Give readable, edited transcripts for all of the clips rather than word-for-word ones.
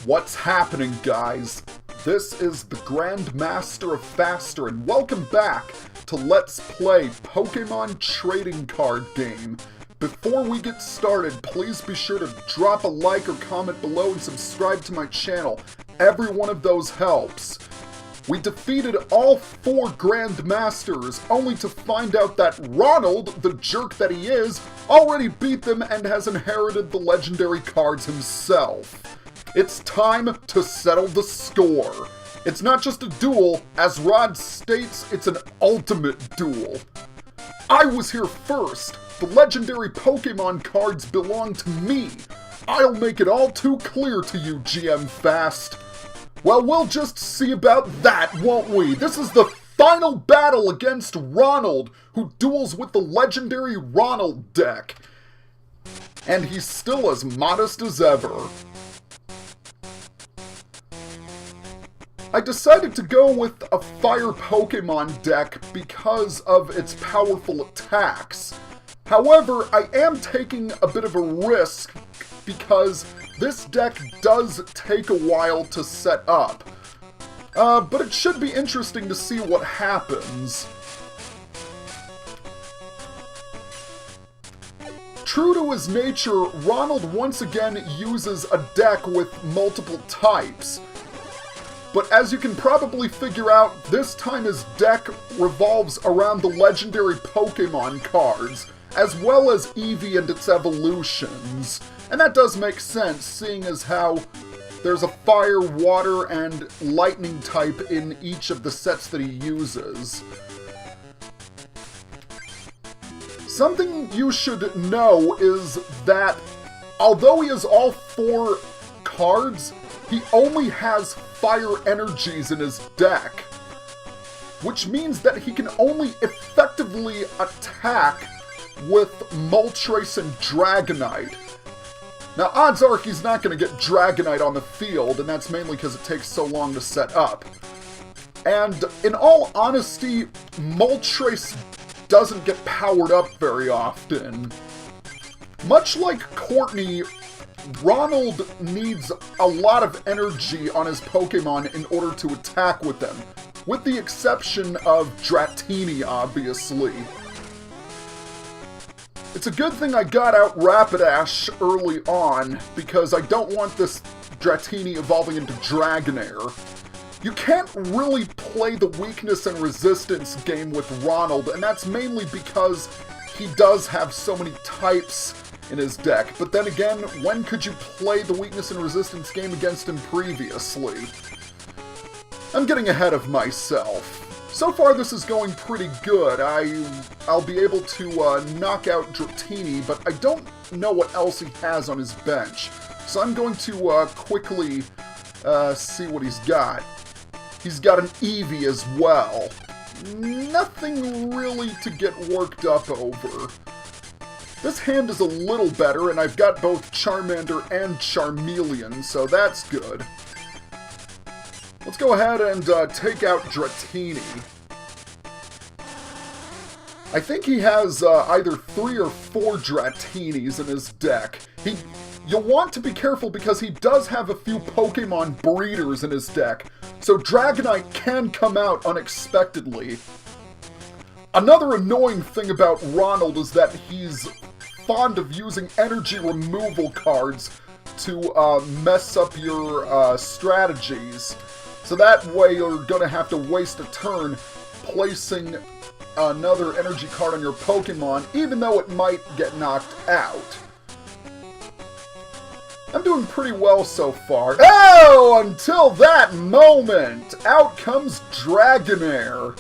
What's happening, guys? This is the Grandmaster of Faster, and welcome back to Let's Play Pokemon Trading Card Game. Before we get started, please be sure to drop a like or comment below and subscribe to my channel. Every one of those helps. We defeated all 4 Grandmasters, only to find out that Ronald, the jerk that he is, already beat them and has inherited the legendary cards himself. It's time to settle the score. It's not just a duel, as Rod states, it's an ultimate duel. I was here first. The legendary Pokemon cards belong to me. I'll make it all too clear to you, GM Fast. Well, we'll just see about that, won't we? This is the final battle against Ronald, who duels with the legendary Ronald deck. And he's still as modest as ever. I decided to go with a fire Pokemon deck because of its powerful attacks. However, I am taking a bit of a risk because this deck does take a while to set up. But it should be interesting to see what happens. True to his nature, Ronald once again uses a deck with multiple types. But as you can probably figure out, this time his deck revolves around the legendary Pokemon cards, as well as Eevee and its evolutions. And that does make sense, seeing as how there's a fire, water, and lightning type in each of the sets that he uses. Something you should know is that, although he has all 4 cards, he only has fire energies in his deck, which means that he can only effectively attack with Moltres and Dragonite. Now, odds are he's not going to get Dragonite on the field, and that's mainly because it takes so long to set up. And in all honesty, Moltres doesn't get powered up very often. Much like Courtney, Ronald needs a lot of energy on his Pokemon in order to attack with them, with the exception of Dratini, obviously. It's a good thing I got out Rapidash early on, because I don't want this Dratini evolving into Dragonair. You can't really play the weakness and resistance game with Ronald, and that's mainly because he does have so many types in his deck. But then again, when could you play the weakness and resistance game against him previously? I'm getting ahead of myself. So far this is going pretty good. I'll be able to knock out Dratini, but I don't know what else he has on his bench. So I'm going to quickly see what he's got. He's got an Eevee as well. Nothing really to get worked up over. This hand is a little better, and I've got both Charmander and Charmeleon, so that's good. Let's go ahead and take out Dratini. I think he has either 3 or 4 Dratinis in his deck. You'll want to be careful because he does have a few Pokemon breeders in his deck, so Dragonite can come out unexpectedly. Another annoying thing about Ronald is that he's fond of using energy removal cards to mess up your strategies. So that way you're going to have to waste a turn placing another energy card on your Pokemon, even though it might get knocked out. I'm doing pretty well so far. Oh, until that moment! Out comes Dragonair.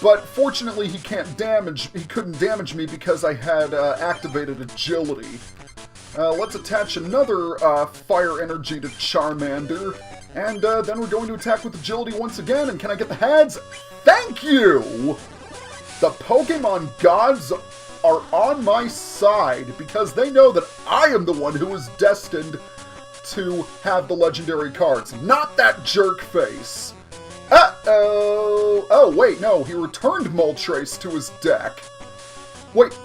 But fortunately, he couldn't damage me because I had activated Agility. Let's attach another Fire Energy to Charmander, and then we're going to attack with Agility once again, and can I get the heads? Thank you! The Pokemon gods are on my side, because they know that I am the one who is destined to have the legendary cards, not that jerk face. Uh-oh! Oh, wait, no, he returned Moltres to his deck. Wait,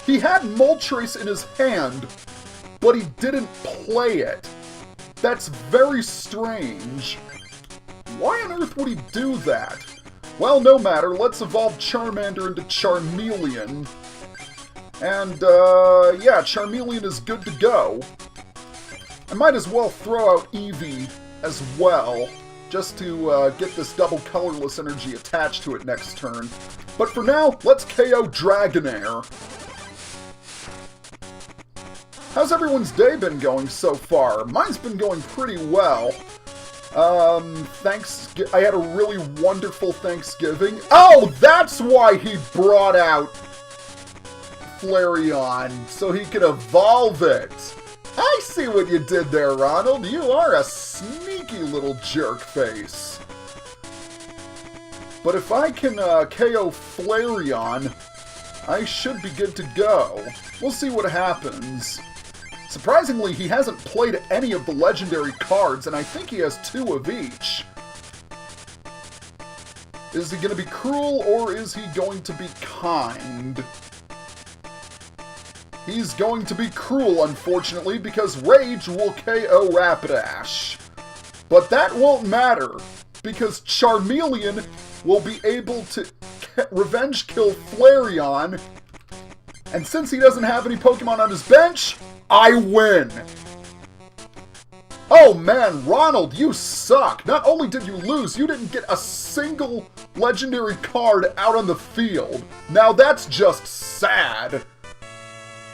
he had Moltres in his hand, but he didn't play it. That's very strange. Why on earth would he do that? Well, no matter. Let's evolve Charmander into Charmeleon. And, yeah, Charmeleon is good to go. I might as well throw out Eevee as well, just to get this double colorless energy attached to it next turn. But for now, let's KO Dragonair. How's everyone's day been going so far? Mine's been going pretty well. I had a really wonderful Thanksgiving. Oh, that's why he brought out Flareon, so he could evolve it. I see what you did there, Ronald. You are a sneaky little jerk face. But if I can KO Flareon, I should be good to go. We'll see what happens. Surprisingly, he hasn't played any of the legendary cards, and I think he has 2 of each. Is he going to be cruel, or is he going to be kind? He's going to be cruel, unfortunately, because Rage will KO Rapidash. But that won't matter, because Charmeleon will be able to revenge kill Flareon, and since he doesn't have any Pokemon on his bench, I win! Oh man, Ronald, you suck! Not only did you lose, you didn't get a single legendary card out on the field. Now that's just sad.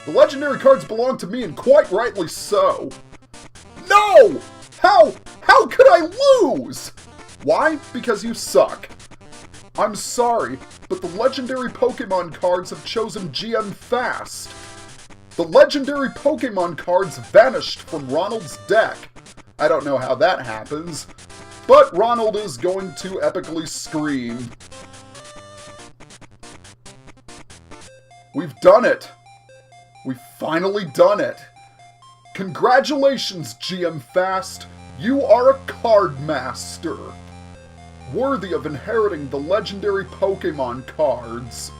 The legendary cards belong to me, and quite rightly so. No! How could I lose? Why? Because you suck. I'm sorry, but the legendary Pokemon cards have chosen GM fast. The legendary Pokemon cards vanished from Ronald's deck. I don't know how that happens, but Ronald is going to epically scream. We've done it! We've finally done it! Congratulations, GM Fast! You are a card master! Worthy of inheriting the legendary Pokemon cards.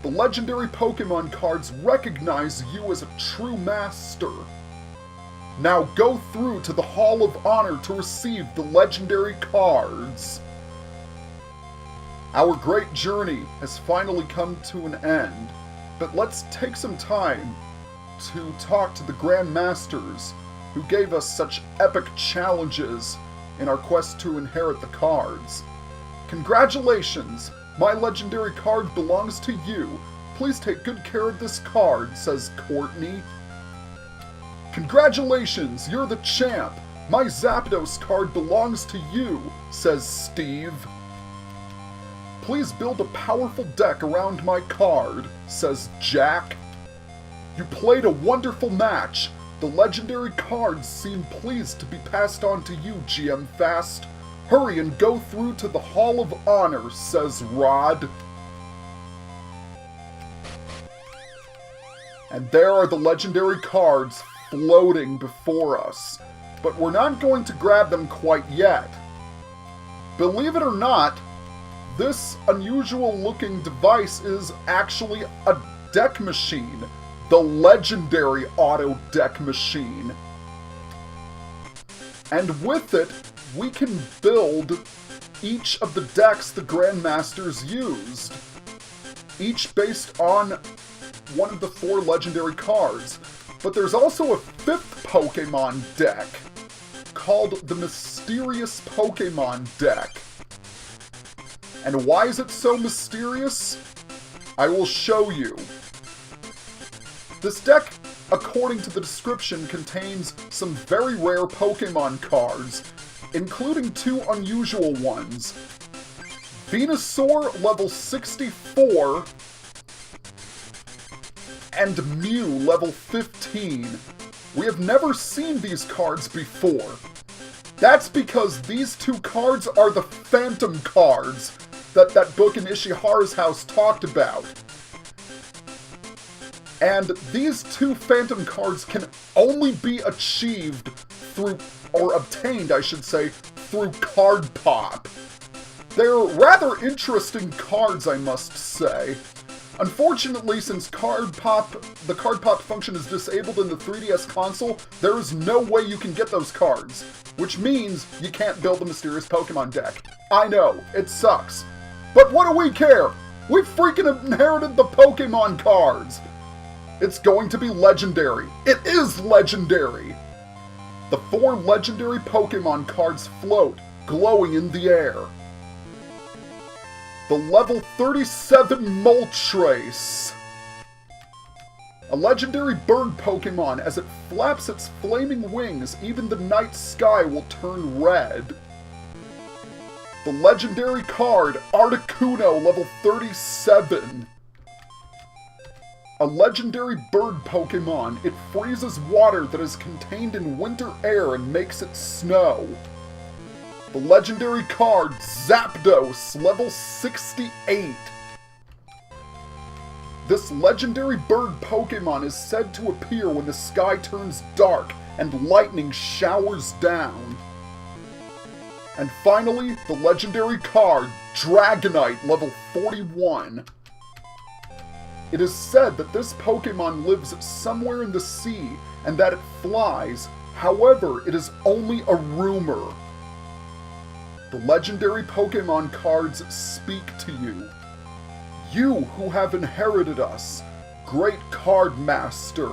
The legendary Pokemon cards recognize you as a true master. Now go through to the Hall of Honor to receive the legendary cards. Our great journey has finally come to an end, but let's take some time to talk to the Grand Masters who gave us such epic challenges in our quest to inherit the cards. Congratulations! My legendary card belongs to you. Please take good care of this card, says Courtney. Congratulations, you're the champ. My Zapdos card belongs to you, says Steve. Please build a powerful deck around my card, says Jack. You played a wonderful match. The legendary cards seem pleased to be passed on to you, GM Fast. Hurry and go through to the Hall of Honor, says Rod. And there are the legendary cards floating before us. But we're not going to grab them quite yet. Believe it or not, this unusual looking device is actually a deck machine. The legendary auto deck machine. And with it, we can build each of the decks the Grandmasters used, each based on one of the 4 legendary cards. But there's also a 5th Pokemon deck, called the Mysterious Pokemon deck. And why is it so mysterious? I will show you. This deck, according to the description, contains some very rare Pokemon cards, including 2 unusual ones. Venusaur level 64 and Mew level 15. We have never seen these cards before. That's because these 2 cards are the Phantom cards that book in Ishihara's house talked about. And these 2 Phantom cards can only be achieved through, or obtained, I should say, through Card Pop. They're rather interesting cards, I must say. Unfortunately, since the card pop function is disabled in the 3DS console, there is no way you can get those cards, which means you can't build a mysterious Pokemon deck. I know, it sucks. But what do we care? We freaking inherited the Pokemon cards! It's going to be legendary. It is legendary! The 4 legendary Pokemon cards float, glowing in the air. The level 37 Moltres. A legendary bird Pokemon. As it flaps its flaming wings, even the night sky will turn red. The legendary card, Articuno, level 37. A legendary bird Pokemon. It freezes water that is contained in winter air and makes it snow. The legendary card, Zapdos, level 68. This legendary bird Pokemon is said to appear when the sky turns dark and lightning showers down. And finally, the legendary card, Dragonite, level 41. It is said that this Pokemon lives somewhere in the sea and that it flies. However, it is only a rumor. The legendary Pokemon cards speak to you. You who have inherited us, great card master.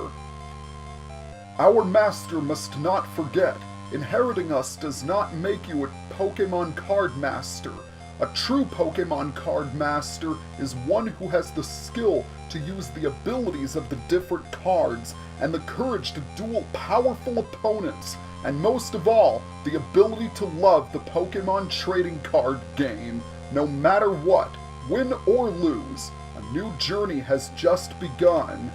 Our master must not forget, inheriting us does not make you a Pokemon card master. A true Pokemon card master is one who has the skill to use the abilities of the different cards and the courage to duel powerful opponents, and most of all, the ability to love the Pokemon trading card game. No matter what, win or lose, a new journey has just begun.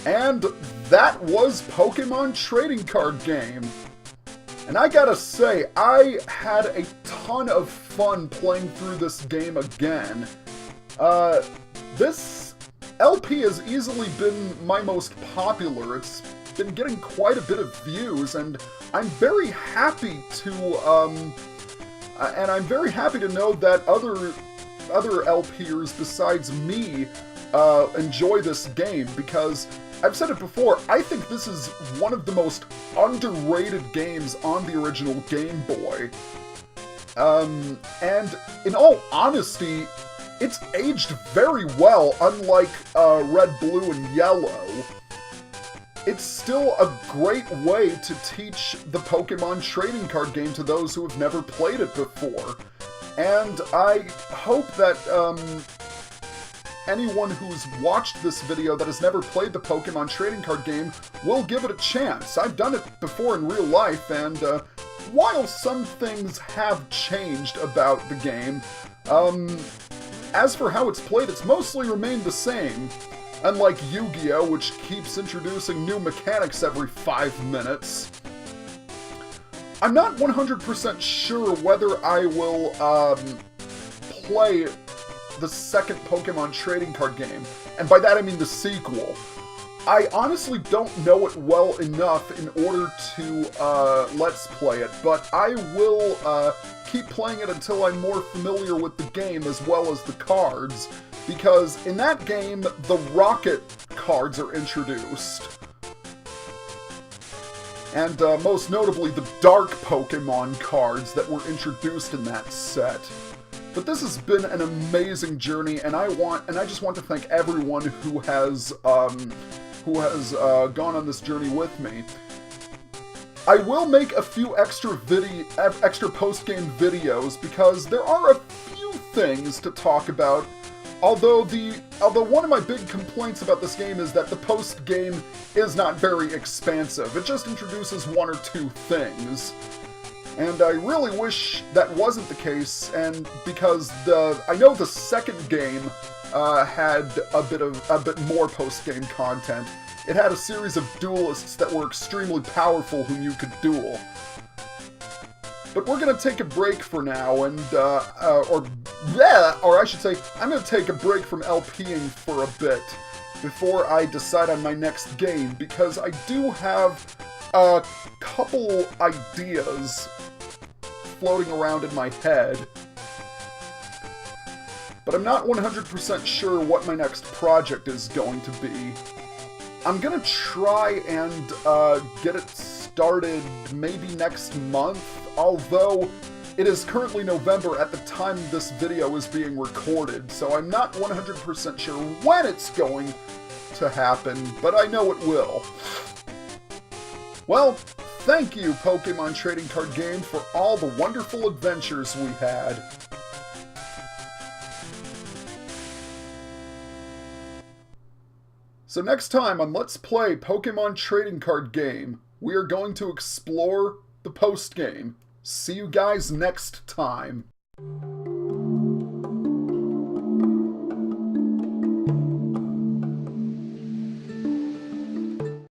And that was Pokemon trading card game. And I gotta say, I had a ton of fun playing through this game again. This LP has easily been my most popular. It's been getting quite a bit of views, and I'm very happy to know that other LPers besides me enjoy this game, because I've said it before, I think this is one of the most underrated games on the original Game Boy. And in all honesty, it's aged very well, unlike Red, Blue, and Yellow. It's still a great way to teach the Pokemon trading card game to those who have never played it before. And I hope that anyone who's watched this video that has never played the Pokemon trading card game will give it a chance. I've done it before in real life, and while some things have changed about the game, as for how it's played, it's mostly remained the same. Unlike Yu-Gi-Oh!, which keeps introducing new mechanics every 5 minutes. I'm not 100% sure whether I will play the second Pokemon trading card game, and by that I mean the sequel. I honestly don't know it well enough in order to Let's Play it, but I will keep playing it until I'm more familiar with the game as well as the cards, because in that game, the Rocket cards are introduced. And most notably, the Dark Pokemon cards that were introduced in that set. But this has been an amazing journey, and I just want to thank everyone who has gone on this journey with me. I will make a few extra post-game videos because there are a few things to talk about. Although one of my big complaints about this game is that the post-game is not very expansive. It just introduces 1 or 2 things. And I really wish that wasn't the case, and because I know the second game had a bit more post-game content. It had a series of duelists that were extremely powerful whom you could duel. But we're gonna take a break for now, and or I should say, I'm gonna take a break from LPing for a bit before I decide on my next game, because I do have a couple ideas floating around in my head. but I'm not 100% sure what my next project is going to be. I'm gonna try and get it started maybe next month, although it is currently November at the time this video is being recorded, so I'm not 100% sure when it's going to happen, but I know it will. Well, thank you, Pokemon Trading Card Game, for all the wonderful adventures we had. So next time on Let's Play Pokemon Trading Card Game, we are going to explore the post-game. See you guys next time.